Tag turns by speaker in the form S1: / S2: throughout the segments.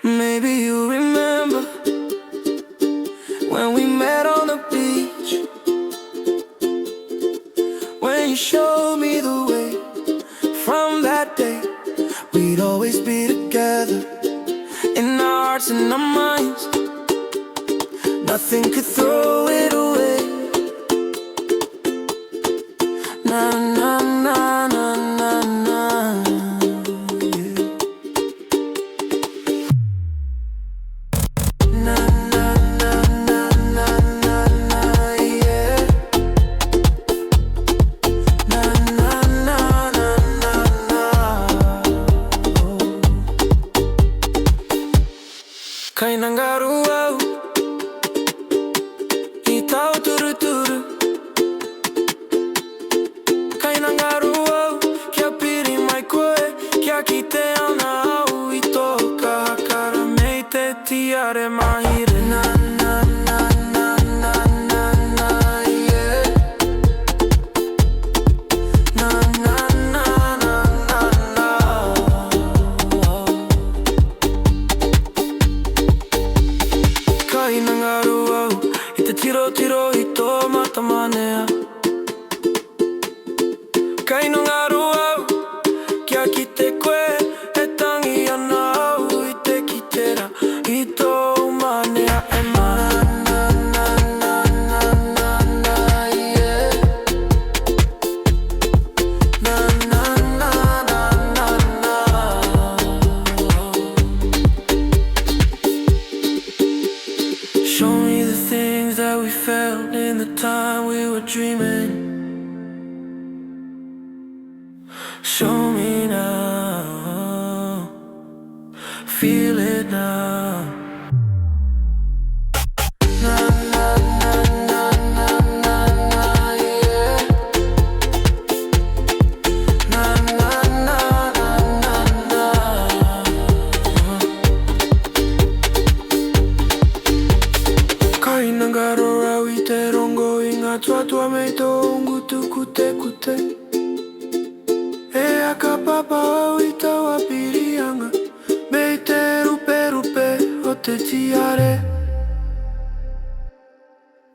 S1: Maybe you remember when we met on the beach, when you showed me the way. From that day, we'd always be together, in our hearts and our minds. Nothing could throw it away. Na na na na na na, yeah. Na na na na na na na, yeah. Na na na na na na, oh. Kay nangaruaw itaw turu-turu. Kay nangaruaw kia piri mai koe, kia kite ana au I toka hakara mei te tiare mahire. Na na na na na na na, yeah. Na na na na na na, kay nangaruaw I te tiro I tō matamanea. Kay nangaruaw kia kite koe, e tangi ana au I te kitera I tō manea. E mana na na na na na, yeah. Na na na na na na, show me the things that we felt in the time we were dreaming. Show me now, feel it now. Na na na na na na na, yeah. Na na na na na na, kay nangaruaw I te rongo I ngā tuatua mei tō ngutu kute. E aka papa au I taua pirianga, mei te rupe o te tiare.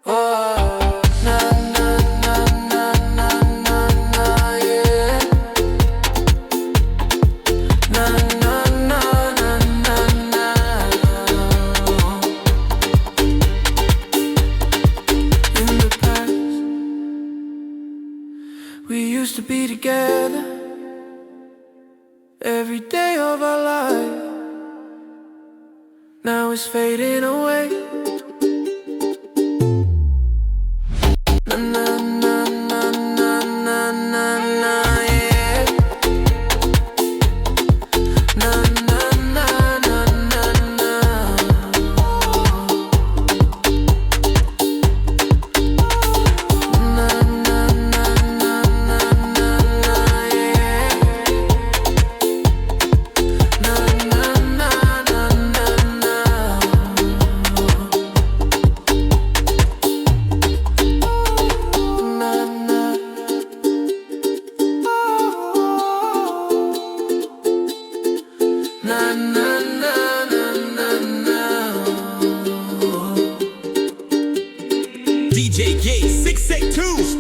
S1: Oh, na na na na na na na, yeah. Na na na na na na, in the past we used to be together every day of our life. Now it's fading away. Na na na na na na na na, yeah. Na na na na na na, na na na na na na na, yeah. Na na na na na na, na na. Na na na na na na.
S2: DJGEE 682.